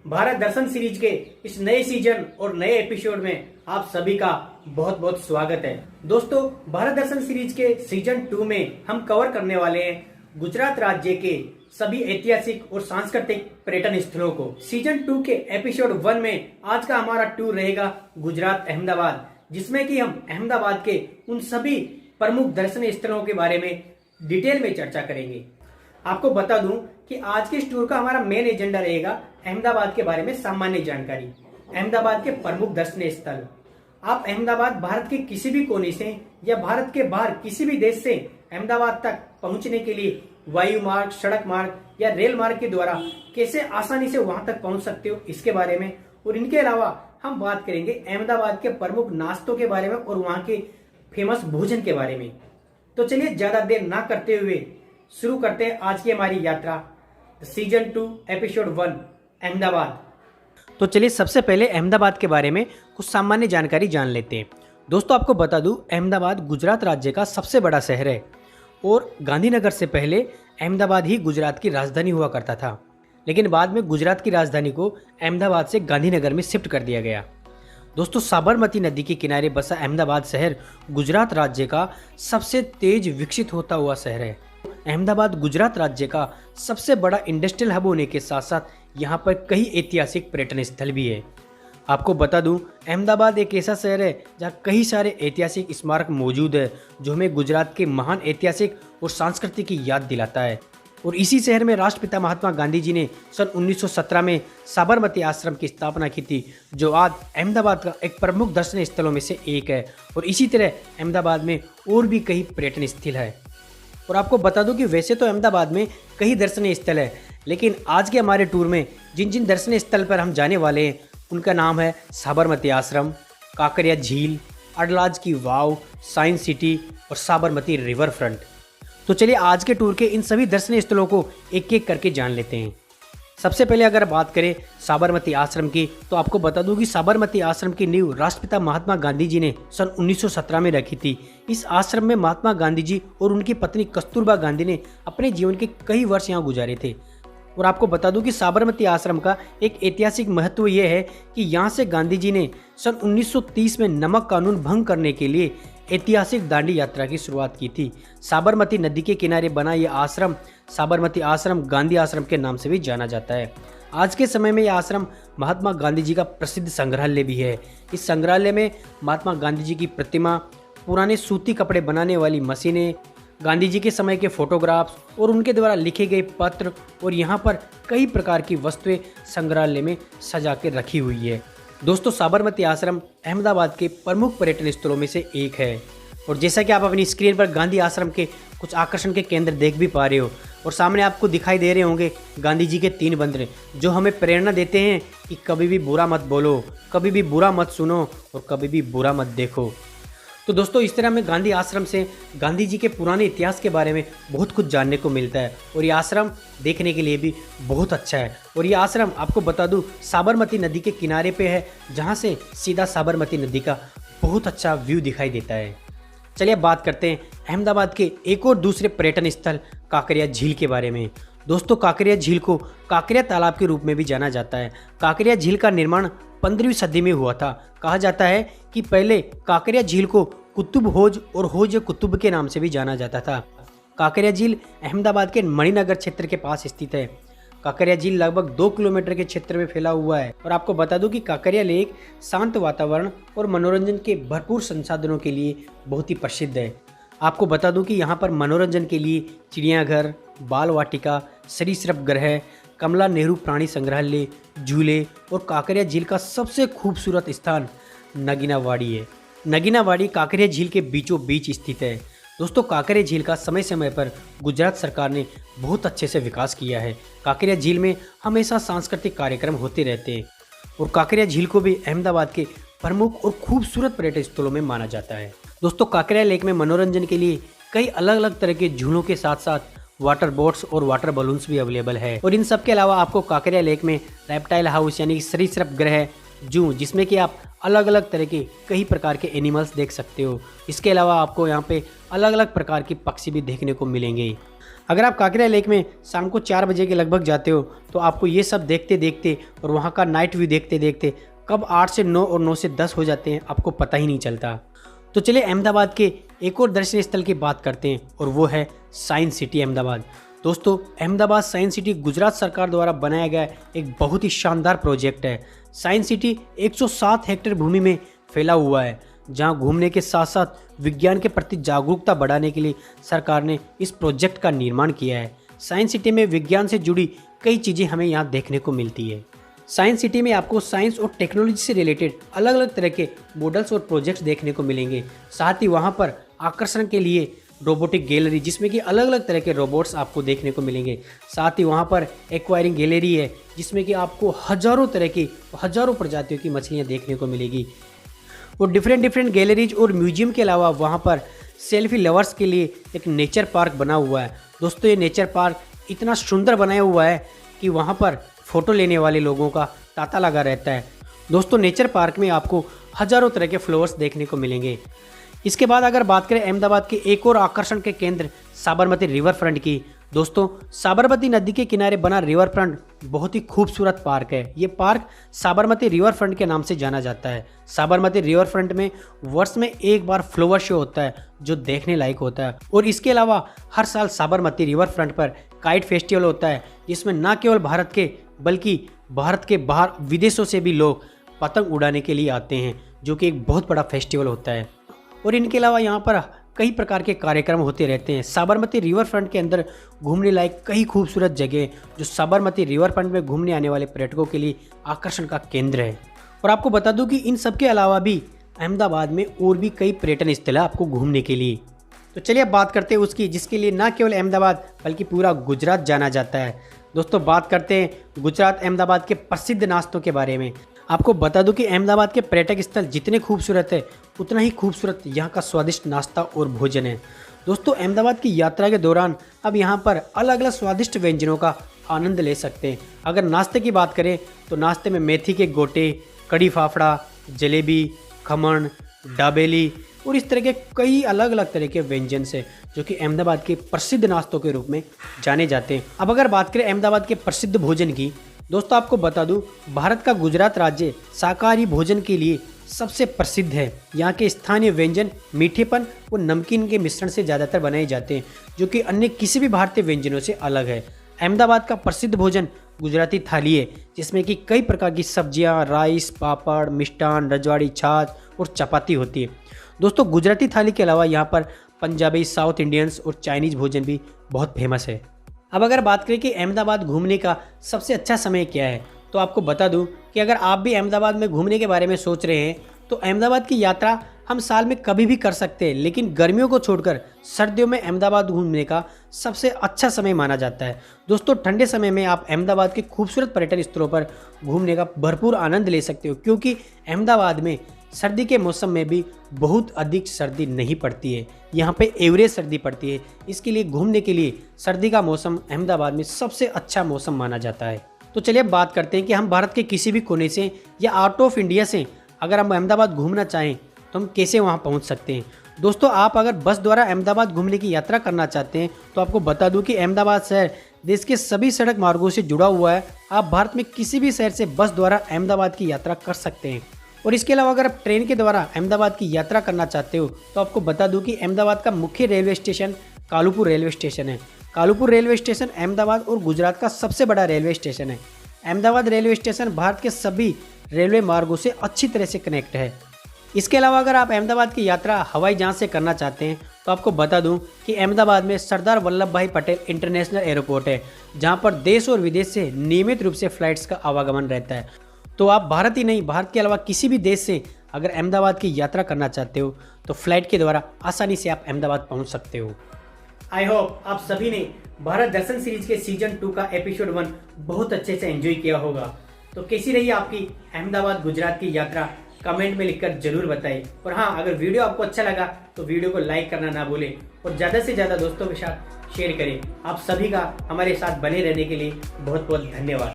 भारत दर्शन series के इस नए सीजन और नए एपिसोड में आप सभी का बहुत बहुत स्वागत है। दोस्तों, भारत दर्शन सीरीज के सीजन 2 में हम कवर करने वाले हैं गुजरात राज्य के सभी ऐतिहासिक और सांस्कृतिक पर्यटन स्थलों को। सीजन 2 के एपिसोड 1 में आज का हमारा टूर रहेगा गुजरात अहमदाबाद, जिसमें कि हम अहमदाबाद के उन सभी प्रमुख दर्शनीय स्थलों के बारे में डिटेल में चर्चा करेंगे। आपको बता दूं कि आज के इस टूर का हमारा मेन एजेंडा रहेगा अहमदाबाद के बारे में सामान्य जानकारी, अहमदाबाद के प्रमुख दर्शनीय स्थल। आप अहमदाबाद भारत के किसी भी कोने से या भारत के बाहर किसी भी देश से अहमदाबाद तक पहुंचने के लिए वायु मार्ग, सड़क मार्ग या रेल मार्ग के द्वारा कैसे आसानी से वहां तक पहुंच सकते हो, इसके बारे में और इनके अलावा हम बात करेंगे अहमदाबाद के प्रमुख नाश्तों के बारे में और वहां के फेमस भोजन के बारे में। तो चलिए ज्यादा देर ना करते हुए शुरू करते हैं आज की हमारी यात्रा, सीजन 2 एपिसोड 1 अहमदाबाद। तो चलिए सबसे पहले अहमदाबाद के बारे में कुछ सामान्य जानकारी जान लेते हैं। दोस्तों, आपको बता दूं, अहमदाबाद गुजरात राज्य का सबसे बड़ा शहर है और गांधीनगर से पहले अहमदाबाद ही गुजरात की राजधानी हुआ करता था, लेकिन बाद में गुजरात की राजधानी को अहमदाबाद से गांधीनगर में शिफ्ट कर दिया गया। दोस्तों, साबरमती नदी के किनारे बसा अहमदाबाद शहर गुजरात राज्य का सबसे तेज विकसित होता हुआ शहर है। अहमदाबाद गुजरात राज्य का सबसे बड़ा इंडस्ट्रियल हब होने के साथ साथ यहाँ पर कई ऐतिहासिक पर्यटन स्थल भी है। आपको बता दूं, अहमदाबाद एक ऐसा शहर है जहाँ कई सारे ऐतिहासिक स्मारक मौजूद है जो हमें गुजरात के महान ऐतिहासिक और संस्कृति की याद दिलाता है। और इसी शहर में राष्ट्रपिता महात्मा गांधी जी ने सन 1917 में साबरमती आश्रम की स्थापना की थी, जो आज अहमदाबाद का एक प्रमुख दर्शनीय स्थलों में से एक है। और इसी तरह अहमदाबाद में और भी कई पर्यटन स्थल है। और आपको बता दूं कि वैसे तो अहमदाबाद में कई दर्शनीय स्थल है, लेकिन आज के हमारे टूर में जिन जिन दर्शनीय स्थल पर हम जाने वाले हैं उनका नाम है साबरमती आश्रम, काकरिया झील, अडलाज की वाव, साइंस सिटी और साबरमती रिवर फ्रंट। तो चलिए आज के टूर के इन सभी दर्शनीय स्थलों को एक एक करके जान लेते हैं। सबसे पहले अगर बात करें साबरमती आश्रम की, तो आपको बता दूं कि साबरमती आश्रम की नींव राष्ट्रपिता महात्मा गांधी जी ने सन 1917 में रखी थी। इस आश्रम में महात्मा गांधी जी और उनकी पत्नी कस्तूरबा गांधी ने अपने जीवन के कई वर्ष यहाँ गुजारे थे। और आपको बता दूं कि साबरमती आश्रम का एक ऐतिहासिक महत्व यह है कि यहाँ से गांधी जी ने सन 1930 में नमक कानून भंग करने के लिए ऐतिहासिक दांडी यात्रा की शुरुआत की थी। साबरमती नदी के किनारे बना यह आश्रम साबरमती आश्रम, गांधी आश्रम के नाम से भी जाना जाता है। आज के समय में यह आश्रम महात्मा गांधी जी का प्रसिद्ध संग्रहालय भी है। इस संग्रहालय में महात्मा गांधी जी की प्रतिमा, पुराने सूती कपड़े बनाने वाली मशीनें, गांधी जी के समय के फोटोग्राफ्स और उनके द्वारा लिखे गए पत्र और यहाँ पर कई प्रकार की वस्तुएं संग्रहालय में सजा के रखी हुई है। दोस्तों, साबरमती आश्रम अहमदाबाद के प्रमुख पर्यटन स्थलों में से एक है। और जैसा कि आप अपनी स्क्रीन पर गांधी आश्रम के कुछ आकर्षण के केंद्र देख भी पा रहे हो और सामने आपको दिखाई दे रहे होंगे गांधी जी के 3 बंदर, जो हमें प्रेरणा देते हैं कि कभी भी बुरा मत बोलो, कभी भी बुरा मत सुनो और कभी भी बुरा मत देखो। तो दोस्तों, इस तरह हमें गांधी आश्रम से गांधी जी के पुराने इतिहास के बारे में बहुत कुछ जानने को मिलता है और ये आश्रम देखने के लिए भी बहुत अच्छा है। और ये आश्रम आपको बता दूं साबरमती नदी के किनारे पे है, जहाँ से सीधा साबरमती नदी का बहुत अच्छा व्यू दिखाई देता है। चलिए अब बात करते हैं अहमदाबाद के एक और दूसरे पर्यटन स्थल काकरिया झील के बारे में। दोस्तों, काकरिया झील को काकरिया तालाब के रूप में भी जाना जाता है। काकरिया झील का निर्माण 15वीं सदी में हुआ था। कहा जाता है कि पहले काकरिया झील को कुतुब होज और होज कुतुब के नाम से भी जाना जाता था। काकरिया झील अहमदाबाद के मणिनगर क्षेत्र के पास स्थित है। काकरिया झील लगभग 2 किलोमीटर के क्षेत्र में फैला हुआ है। और आपको बता दूं कि काकरिया लेक शांत वातावरण और मनोरंजन के भरपूर संसाधनों के लिए बहुत ही प्रसिद्ध है। आपको बता दूं कि यहाँ पर मनोरंजन के लिए चिड़ियाघर, बाल वाटिका, सरीसृप गृह, कमला नेहरू प्राणी संग्रहालय, झूले और काकरिया झील का सबसे खूबसूरत स्थान नगीनावाड़ी है। नगीनावाड़ी काकरिया झील के बीचों बीच स्थित है। दोस्तों, काकरिया झील का समय समय पर गुजरात सरकार ने बहुत अच्छे से विकास किया है। काकरिया झील में हमेशा सांस्कृतिक कार्यक्रम होते रहते हैं और काकरिया झील को भी अहमदाबाद के प्रमुख और खूबसूरत पर्यटन स्थलों में माना जाता है। दोस्तों, काकरिया लेक में मनोरंजन के लिए कई अलग अलग तरह के झूलों के साथ साथ वाटर बोट्स और वाटर बलून्स भी अवेलेबल है। और इन सब के अलावा आपको काकरिया लेक में रेप्टाइल हाउस यानी सरीसृप गृह, जू, जिसमें कि आप अलग अलग तरह के कई प्रकार के एनिमल्स देख सकते हो। इसके अलावा आपको यहाँ पे अलग अलग प्रकार के पक्षी भी देखने को मिलेंगे। अगर आप काकरिया लेक में शाम को 4 बजे के लगभग जाते हो तो आपको ये सब देखते देखते और वहाँ का नाइट व्यू देखते देखते कब 8 से 9 और 9 से 10 हो जाते हैं आपको पता ही नहीं चलता। तो चलिए अहमदाबाद के एक और दर्शनीय स्थल की बात करते हैं और वो है साइंस सिटी अहमदाबाद। दोस्तों, अहमदाबाद साइंस सिटी गुजरात सरकार द्वारा बनाया गया एक बहुत ही शानदार प्रोजेक्ट है। साइंस सिटी 107 हेक्टेयर भूमि में फैला हुआ है, जहां घूमने के साथ साथ विज्ञान के प्रति जागरूकता बढ़ाने के लिए सरकार ने इस प्रोजेक्ट का निर्माण किया है। साइंस सिटी में विज्ञान से जुड़ी कई चीज़ें हमें यहाँ देखने को मिलती है। साइंस सिटी में आपको साइंस और टेक्नोलॉजी से रिलेटेड अलग अलग तरह के मॉडल्स और प्रोजेक्ट्स देखने को मिलेंगे। साथ ही वहाँ पर आकर्षण के लिए रोबोटिक गैलरी, जिसमें कि अलग अलग तरह के रोबोट्स आपको देखने को मिलेंगे। साथ ही वहाँ पर एक्वायरिंग गैलरी है, जिसमें कि आपको हज़ारों तरह की, हज़ारों प्रजातियों की मछलियाँ देखने को मिलेगी। और डिफरेंट गैलरीज और म्यूजियम के अलावा वहाँ पर सेल्फी लवर्स के लिए एक नेचर पार्क बना हुआ है। दोस्तों, ये नेचर पार्क इतना सुंदर बनाया हुआ है कि वहाँ पर फ़ोटो लेने वाले लोगों का तांता लगा रहता है। दोस्तों, नेचर पार्क में आपको हज़ारों तरह के फ्लावर्स देखने को मिलेंगे। इसके बाद अगर बात करें अहमदाबाद के एक और आकर्षण के केंद्र साबरमती रिवर फ्रंट की। दोस्तों, साबरमती नदी के किनारे बना रिवर फ्रंट बहुत ही खूबसूरत पार्क है। ये पार्क साबरमती रिवर फ्रंट के नाम से जाना जाता है। साबरमती रिवर फ्रंट में वर्ष में एक बार फ्लावर शो होता है जो देखने लायक होता है। और इसके अलावा हर साल साबरमती रिवर फ्रंट पर काइट फेस्टिवल होता है, जिसमें न केवल भारत के बल्कि भारत के बाहर विदेशों से भी लोग पतंग उड़ाने के लिए आते हैं, जो कि एक बहुत बड़ा फेस्टिवल होता है। और इनके अलावा यहाँ पर कई प्रकार के कार्यक्रम होते रहते हैं। साबरमती रिवर फ्रंट के अंदर घूमने लायक कई खूबसूरत जगह जो साबरमती रिवर फ्रंट में घूमने आने वाले पर्यटकों के लिए आकर्षण का केंद्र है। और आपको बता दूं कि इन सब के अलावा भी अहमदाबाद में और भी कई पर्यटन स्थल है आपको घूमने के लिए। तो चलिए अब बात करते हैं उसकी, जिसके लिए न केवल अहमदाबाद बल्कि पूरा गुजरात जाना जाता है। दोस्तों, बात करते हैं गुजरात अहमदाबाद के प्रसिद्ध नाश्तों के बारे में। आपको बता दूं कि अहमदाबाद के पर्यटक स्थल जितने खूबसूरत है उतना ही खूबसूरत यहाँ का स्वादिष्ट नाश्ता और भोजन है। दोस्तों, अहमदाबाद की यात्रा के दौरान अब यहाँ पर अलग अलग स्वादिष्ट व्यंजनों का आनंद ले सकते हैं। अगर नाश्ते की बात करें तो नाश्ते में मेथी के गोटे, कड़ी फाफड़ा, जलेबी, खमण, डाबेली और इस तरह के कई अलग अलग तरह के व्यंजन से जो कि अहमदाबाद के प्रसिद्ध नाश्तों के रूप में जाने जाते हैं। अब अगर बात करें अहमदाबाद के प्रसिद्ध भोजन की, दोस्तों आपको बता दूं भारत का गुजरात राज्य शाकाहारी भोजन के लिए सबसे प्रसिद्ध है। यहाँ के स्थानीय व्यंजन मीठेपन और नमकीन के मिश्रण से ज़्यादातर बनाए जाते हैं, जो कि अन्य किसी भी भारतीय व्यंजनों से अलग है। अहमदाबाद का प्रसिद्ध भोजन गुजराती थाली है, जिसमें कि कई प्रकार की सब्जियां, राइस, पापड़, मिष्ठान, रजवाड़ी छाछ और चपाती होती है। दोस्तों, गुजराती थाली के अलावा यहाँ पर पंजाबी, साउथ इंडियंस और चाइनीज़ भोजन भी बहुत फेमस है। अब अगर बात करें कि अहमदाबाद घूमने का सबसे अच्छा समय क्या है, तो आपको बता दूं कि अगर आप भी अहमदाबाद में घूमने के बारे में सोच रहे हैं तो अहमदाबाद की यात्रा हम साल में कभी भी कर सकते हैं, लेकिन गर्मियों को छोड़कर सर्दियों में अहमदाबाद घूमने का सबसे अच्छा समय माना जाता है। दोस्तों, ठंडे समय में आप अहमदाबाद के खूबसूरत पर्यटन स्थलों पर घूमने का भरपूर आनंद ले सकते हो, क्योंकि अहमदाबाद में सर्दी के मौसम में भी बहुत अधिक सर्दी नहीं पड़ती है। यहाँ पे एवरेज सर्दी पड़ती है। इसके लिए घूमने के लिए सर्दी का मौसम अहमदाबाद में सबसे अच्छा मौसम माना जाता है। तो चलिए अब बात करते हैं कि हम भारत के किसी भी कोने से या आउट ऑफ इंडिया से अगर हम अहमदाबाद घूमना चाहें तो हम कैसे वहाँ पहुँच सकते हैं। दोस्तों, आप अगर बस द्वारा अहमदाबाद घूमने की यात्रा करना चाहते हैं तो आपको बता दूं कि अहमदाबाद शहर देश के सभी सड़क मार्गों से जुड़ा हुआ है। आप भारत में किसी भी शहर से बस द्वारा अहमदाबाद की यात्रा कर सकते हैं। और इसके अलावा अगर आप ट्रेन के द्वारा अहमदाबाद की यात्रा करना चाहते हो तो आपको बता दूं कि अहमदाबाद का मुख्य railway station Kalupur railway station है। कालूपुर रेलवे स्टेशन अहमदाबाद और गुजरात का सबसे बड़ा रेलवे स्टेशन है। अहमदाबाद रेलवे स्टेशन भारत के सभी रेलवे मार्गों से अच्छी तरह से कनेक्ट है। इसके अलावा अगर आप अहमदाबाद की यात्रा हवाई जहाज से करना चाहते हैं तो आपको बता दूं कि अहमदाबाद में सरदार वल्लभ भाई पटेल इंटरनेशनल एयरपोर्ट है, जहां पर देश और विदेश से नियमित रूप से फ्लाइट्स का आवागमन रहता है। तो आप भारत ही नहीं, भारत के अलावा किसी भी देश से अगर अहमदाबाद की यात्रा करना चाहते हो तो फ्लाइट के द्वारा आसानी से आप अहमदाबाद पहुंच सकते हो। आई होप आप सभी ने भारत दर्शन सीरीज के सीजन 2 का एपिसोड 1 बहुत अच्छे से एंजॉय किया होगा। तो कैसी रही आपकी अहमदाबाद गुजरात की यात्रा, कमेंट में लिखकर जरूर बताएं। और हाँ, अगर वीडियो आपको अच्छा लगा तो वीडियो को लाइक करना ना भूलें और ज़्यादा से ज़्यादा दोस्तों के साथ शेयर करें। आप सभी का हमारे साथ बने रहने के लिए बहुत बहुत धन्यवाद।